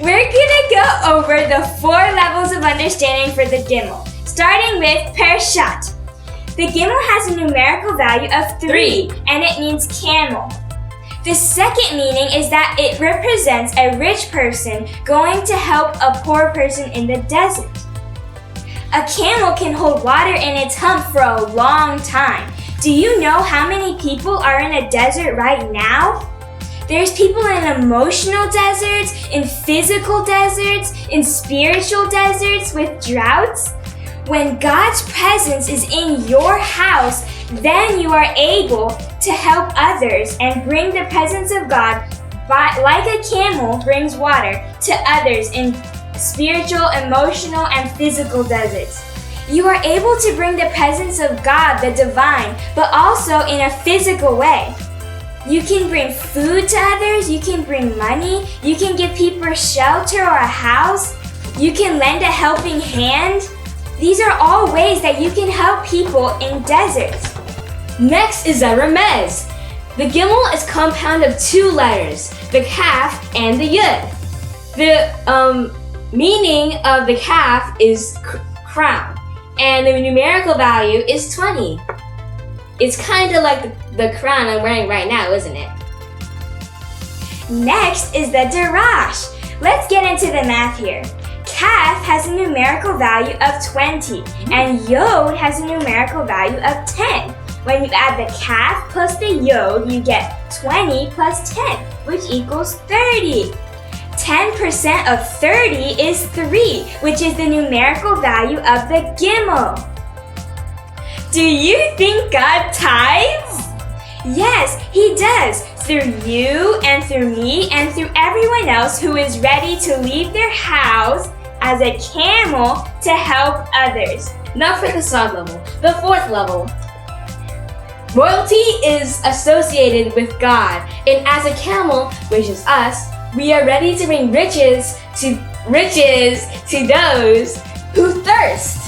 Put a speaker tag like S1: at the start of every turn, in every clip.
S1: We're gonna go over the 4 levels of understanding for the Gimmel, starting with Pershat. The Gimmel has a numerical value of 3, and it means camel. The second meaning is that it represents a rich person going to help a poor person in the desert. A camel can hold water in its hump for a long time. Do you know how many people are in a desert right now? There's people in emotional deserts, in physical deserts, in spiritual deserts with droughts. When God's presence is in your house, then you are able to help others and bring the presence of God like a camel brings water to others in spiritual, emotional, and physical deserts. You are able to bring the presence of God, the divine, but also in a physical way. You can bring food to others, you can bring money, you can give people shelter or a house, you can lend a helping hand. These are all ways that you can help people in deserts.
S2: Next is a remez. The Gimmel is compounded of 2 letters, the kaf and the yud. The meaning of the kaf is crown, and the numerical value is 20. It's kind of like the crown I'm wearing right now, isn't it?
S1: Next is the darash. Let's get into the math here. Kaf has a numerical value of 20, and yod has a numerical value of 10. When you add the kaf plus the yod, you get 20 plus 10, which equals 30. 10% of 30 is 3, which is the numerical value of the Gimmel. Do you think God tithes? Yes, He does, through you and through me and through everyone else who is ready to leave their house as a camel to help others.
S2: Now for the sub-level, the 4th level. Royalty is associated with God, and as a camel, which is us, we are ready to bring riches to those who thirst.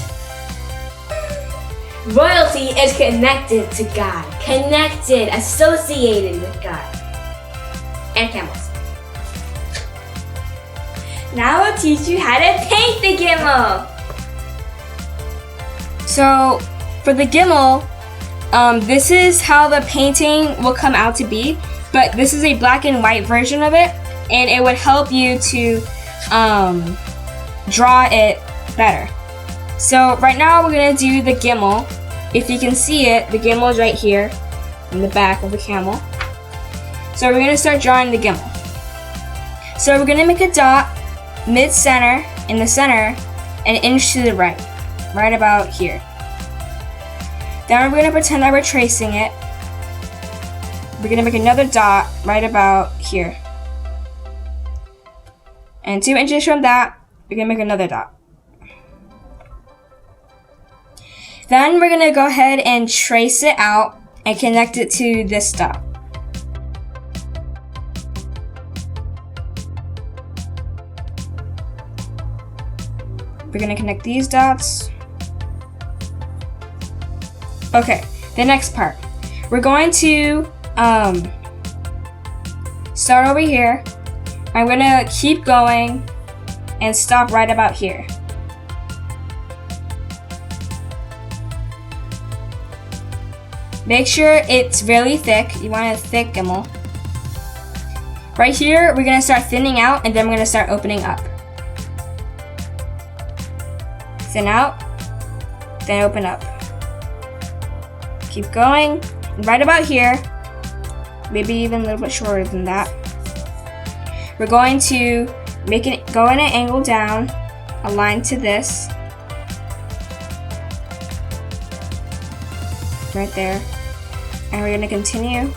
S2: Royalty is connected to God, associated with God. And camels.
S1: Now I'll teach you how to paint the Gimmel.
S3: So for the Gimmel, this is how the painting will come out to be, but this is a black and white version of it, and it would help you to draw it better. So right now we're gonna do the Gimmel. If you can see it, the Gimmel is right here in the back of the camel. So we're gonna start drawing the Gimmel. So we're gonna make a dot mid-center, in the center, and an inch to the right about here. Then we're gonna pretend that we're tracing it. We're gonna make another dot right about here. And 2 inches from that, we're gonna make another dot. Then we're gonna go ahead and trace it out and connect it to this dot. We're gonna connect these dots. Okay, the next part. We're going to start over here. I'm gonna keep going and stop right about here. Make sure it's really thick. You want a thick Gimmel. Right here, we're gonna start thinning out, and then we're gonna start opening up. Thin out, then open up. Keep going, right about here, maybe even a little bit shorter than that. We're going to go in an angle down, align to this, right there, and we're going to continue.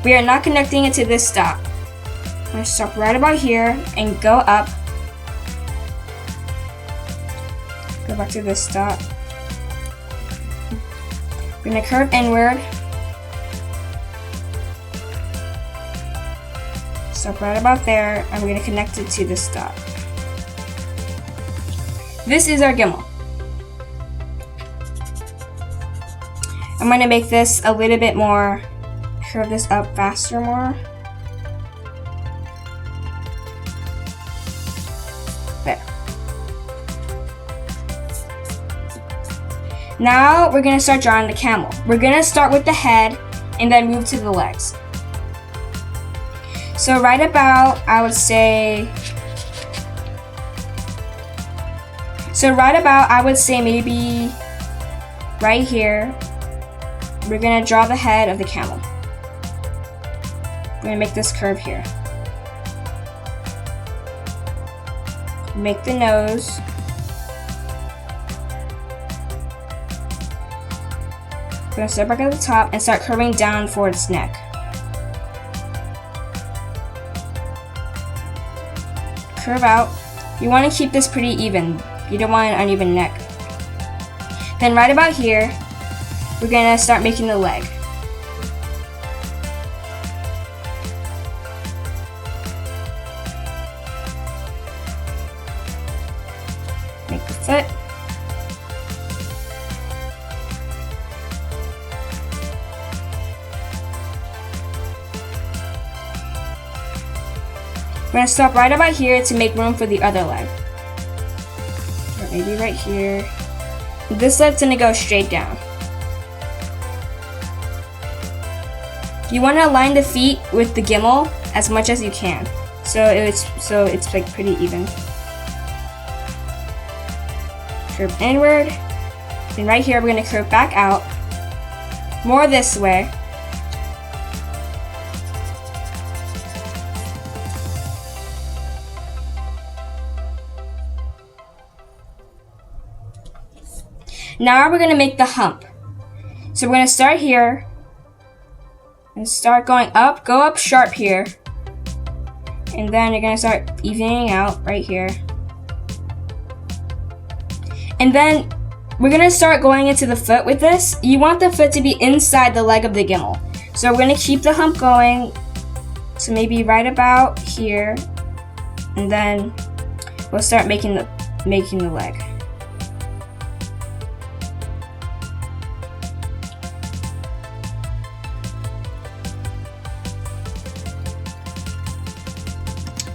S3: We are not connecting it to this stop. I'm going to stop right about here and go up. Go back to this stop. We're going to curve inward. Stop right about there, and we're going to connect it to this stop. This is our Gimmel. I'm going to make this a little bit more, curve this up faster more. There. Now we're gonna start drawing the camel. We're gonna start with the head and then move to the legs. So right about, I would say maybe right here, we're gonna draw the head of the camel. We're gonna make this curve here. Make the nose. We're gonna start back at the top and start curving down for its neck. Curve out. You want to keep this pretty even. You don't want an uneven neck. Then right about here, we're gonna start making the leg. Make the foot. We're gonna stop right about here to make room for the other leg. Or maybe right here. This leg's gonna go straight down. You want to align the feet with the gimmel as much as you can, so it's like pretty even. Curve inward, and right here we're gonna curve back out, more this way. Now we're gonna make the hump. So we're gonna start here and start going up, go up sharp here. And then you're gonna start evening out right here. And then we're gonna start going into the foot with this. You want the foot to be inside the leg of the gimmel. So we're gonna keep the hump going. So maybe right about here. And then we'll start making the leg.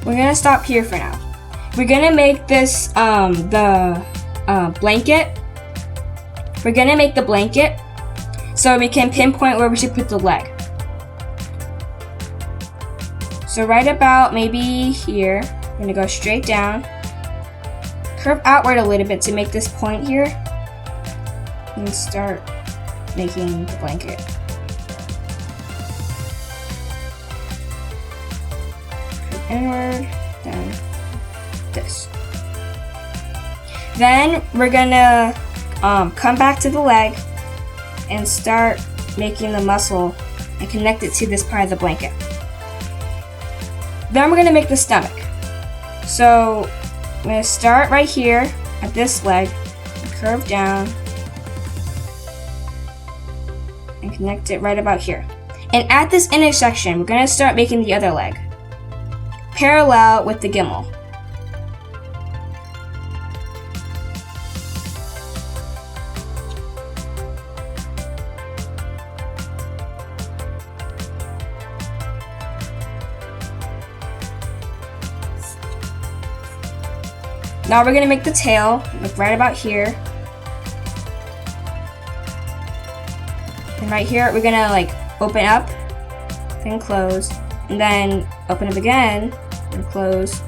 S3: We're gonna stop here for now. We're gonna make this blanket. We're gonna make the blanket so we can pinpoint where we should put the leg. So right about maybe here, we're gonna go straight down, curve outward a little bit to make this point here, and start making the blanket. Inward, then this. Then we're gonna come back to the leg and start making the muscle and connect it to this part of the blanket. Then we're gonna make the stomach. So I'm gonna start right here at this leg, curve down, and connect it right about here. And at this intersection, we're gonna start making the other leg, parallel with the gimmel. Now we're gonna make the tail, like right about here. And right here, we're gonna like open up, then close, and then open up again, and close,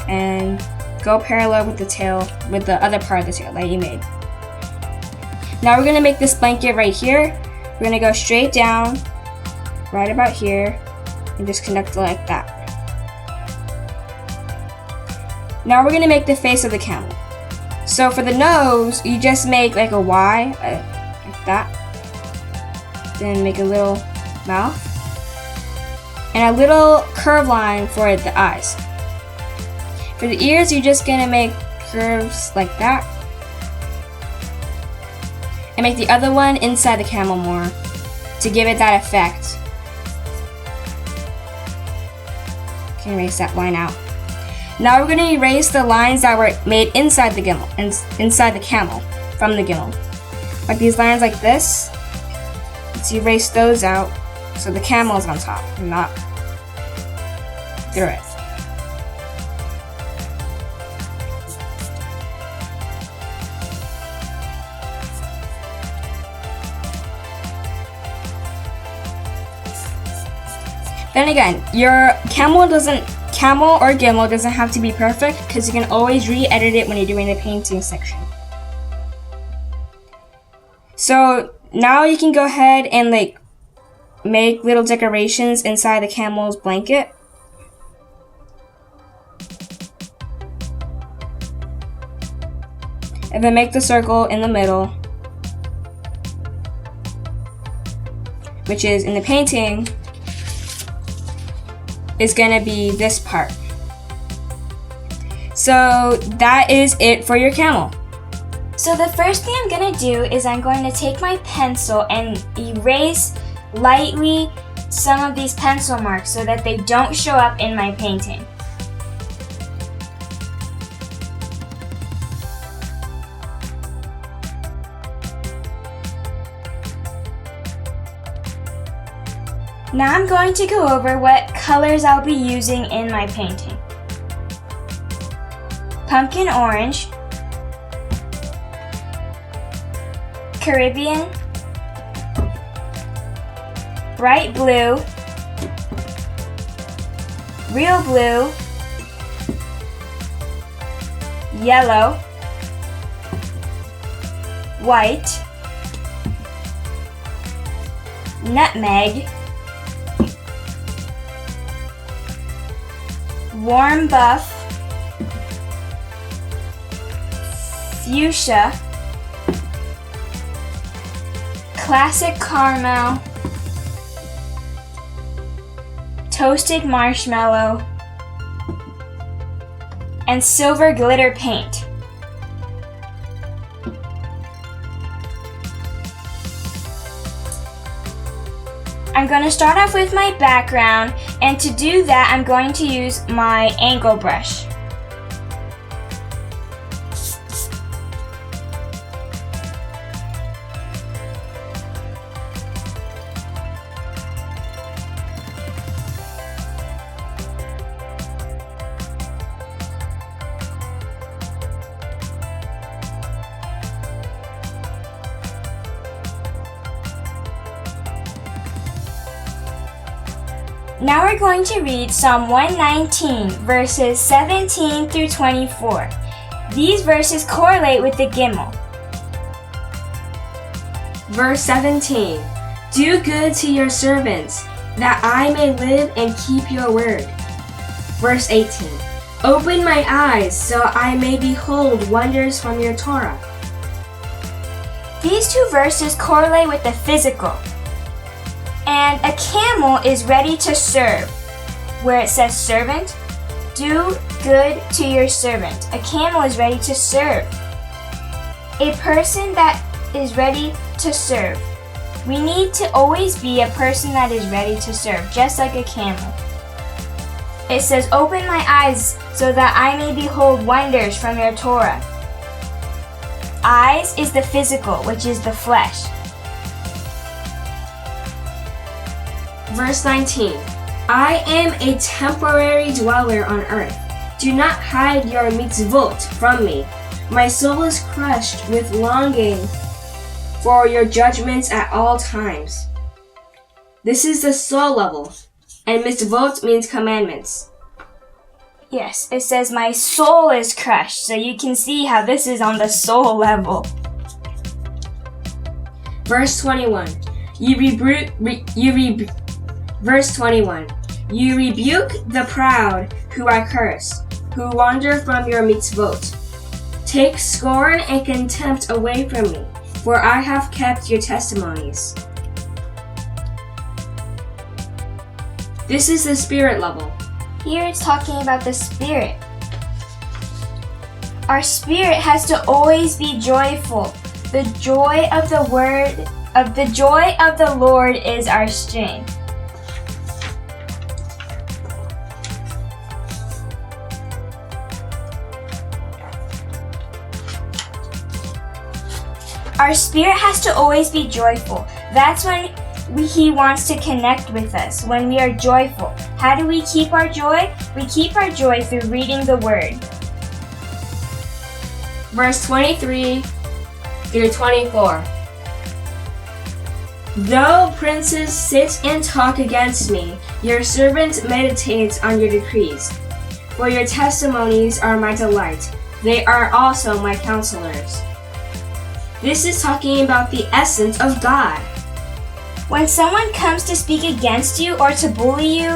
S3: and go parallel with the tail, with the other part of the tail that you made. Now we're gonna make this blanket right here. We're gonna go straight down, right about here, and just connect it like that. Now we're gonna make the face of the camel. So for the nose, you just make like a Y, like that. Then make a little mouth. And a little curve line for the eyes. For the ears, you're just gonna make curves like that. And make the other one inside the camel more to give it that effect. Can erase that line out. Now we're gonna erase the lines that were made inside the gimmel, inside the camel, from the gimmel. Like these lines like this. Let's erase those out so the camel is on top and not through it. Then again, your camel or gimmel doesn't have to be perfect because you can always re-edit it when you're doing the painting section. So now you can go ahead and like make little decorations inside the camel's blanket. And then make the circle in the middle, which is in the painting is gonna be this part. So that is it for your camel.
S1: So the first thing I'm gonna do is I'm going to take my pencil and erase lightly some of these pencil marks so that they don't show up in my painting. Now I'm going to go over what colors I'll be using in my painting. Pumpkin orange, Caribbean, bright blue, real blue, yellow, white, nutmeg, warm buff, fuchsia, classic caramel, toasted marshmallow, and silver glitter paint. I'm going to start off with my background, and to do that I'm going to use my angle brush. Now we're going to read Psalm 119, verses 17 through 24. These verses correlate with the Gimmel.
S2: Verse 17. Do good to your servants, that I may live and keep your word. Verse 18. Open my eyes, so I may behold wonders from your Torah.
S1: These two verses correlate with the physical. And a camel is ready to serve. Where it says servant, do good to your servant. A camel is ready to serve. A person that is ready to serve. We need to always be a person that is ready to serve, just like a camel. It says, open my eyes so that I may behold wonders from your Torah. Eyes is the physical, which is the flesh.
S2: Verse 19. I am a temporary dweller on earth. Do not hide your mitzvot from me. My soul is crushed with longing for your judgments at all times. This is the soul level, and mitzvot means commandments.
S1: Yes, it says my soul is crushed, so you can see how this is on the soul level.
S2: Verse 21. Verse 21. You rebuke the proud who are cursed, who wander from your mitzvot. Take scorn and contempt away from me, for I have kept your testimonies. This is the spirit level.
S1: Here it's talking about the spirit. Our spirit has to always be joyful. The joy of the Lord is our strength. Our spirit has to always be joyful. That's when He wants to connect with us, when we are joyful. How do we keep our joy? We keep our joy through reading the Word.
S2: Verse 23 through 24.
S3: Though princes sit and talk against me, your servant meditates on your decrees. For your testimonies are my delight. They are also my counselors. This is talking about the essence of God.
S1: When someone comes to speak against you or to bully you,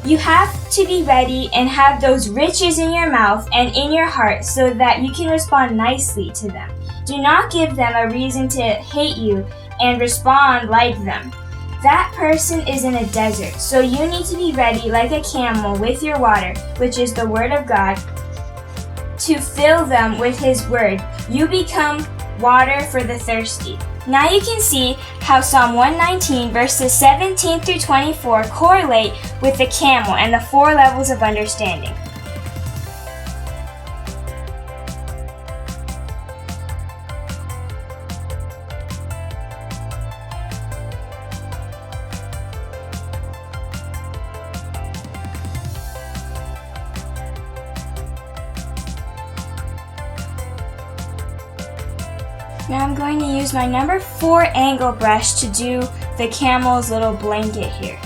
S1: you have to be ready and have those riches in your mouth and in your heart so that you can respond nicely to them. Do not give them a reason to hate you and respond like them. That person is in a desert, so you need to be ready like a camel with your water, which is the word of God, to fill them with his word. You become water for the thirsty. Now you can see how Psalm 119 verses 17 through 24 correlate with the camel and the 4 levels of understanding. Now I'm going to use my number 4 angle brush to do the camel's little blanket here.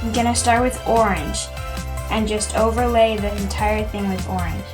S1: I'm going to start with orange and just overlay the entire thing with orange.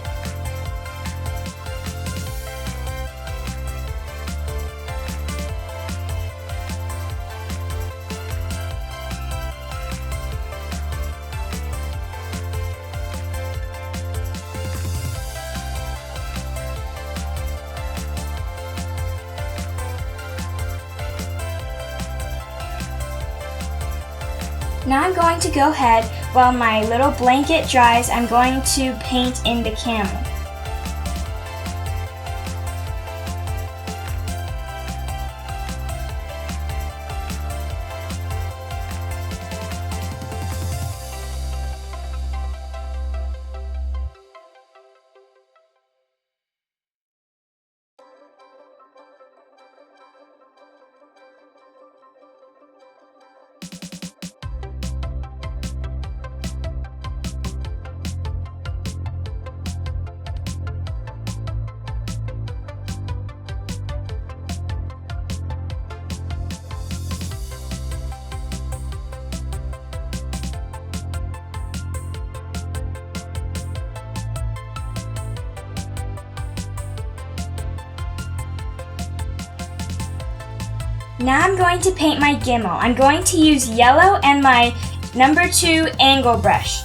S1: Now I'm going to go ahead, while my little blanket dries, I'm going to paint in the camel. Now I'm going to paint my Gimmel. I'm going to use yellow and my number 2 angle brush.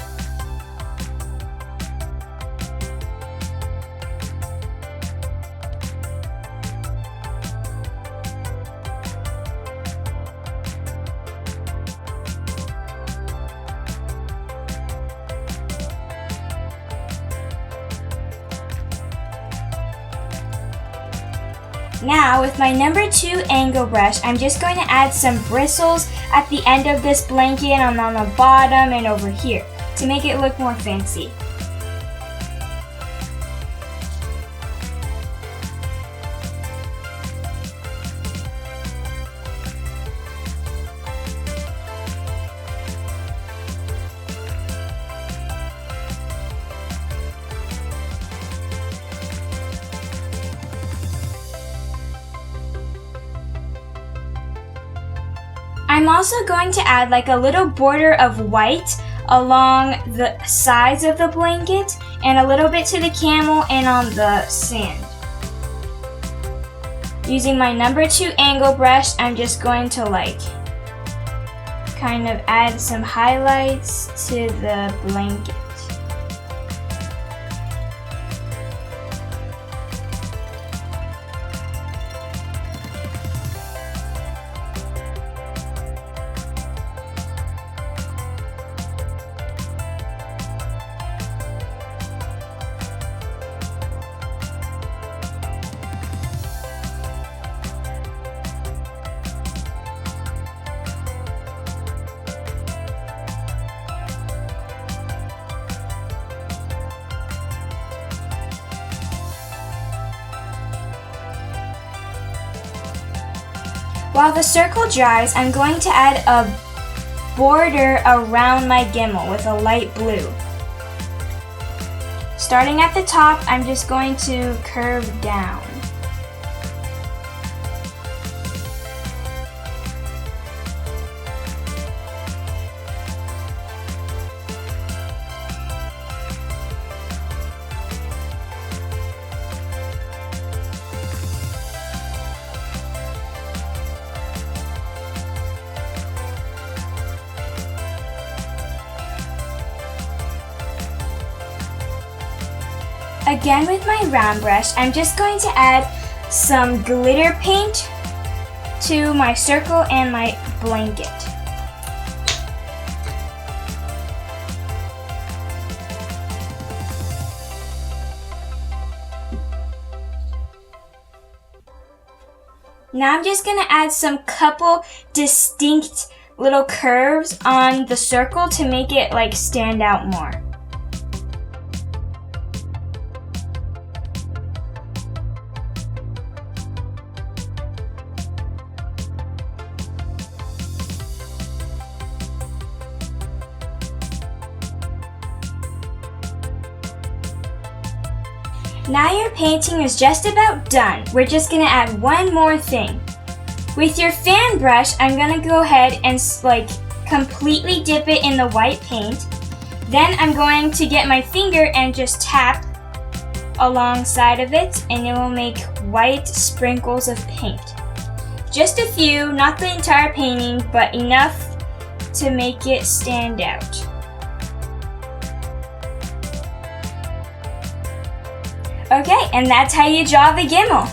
S1: Now, with my number 2 angle brush, I'm just going to add some bristles at the end of this blanket and on the bottom and over here to make it look more fancy. I'm also going to add like a little border of white along the sides of the blanket and a little bit to the camel and on the sand. Using my number 2 angle brush, I'm just going to like kind of add some highlights to the blanket. While the circle dries, I'm going to add border around my Gimmel with a light blue. Starting at the top, I'm just going to curve down. Again with my round brush, I'm just going to add some glitter paint to my circle and my blanket. Now I'm just going to add some couple distinct little curves on the circle to make it like stand out more. Now your painting is just about done. We're just gonna add one more thing. With your fan brush, I'm gonna go ahead and like completely dip it in the white paint. Then I'm going to get my finger and just tap alongside of it, and it will make white sprinkles of paint. Just a few, not the entire painting, but enough to make it stand out. Okay, and that's how you draw the Gimmel.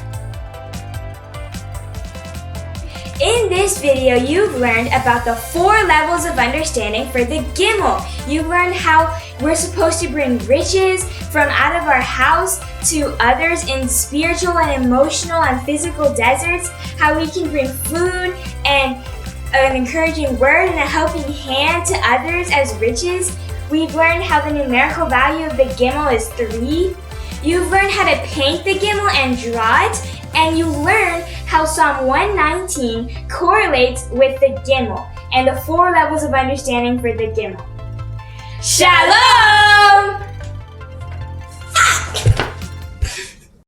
S1: In this video, you've learned about the 4 levels of understanding for the Gimmel. You've learned how we're supposed to bring riches from out of our house to others in spiritual and emotional and physical deserts, how we can bring food and an encouraging word and a helping hand to others as riches. We've learned how the numerical value of the Gimmel is 3. You've learned how to paint the Gimmel and draw it, and you learned how Psalm 119 correlates with the Gimmel and the 4 levels of understanding for the Gimmel. Shalom!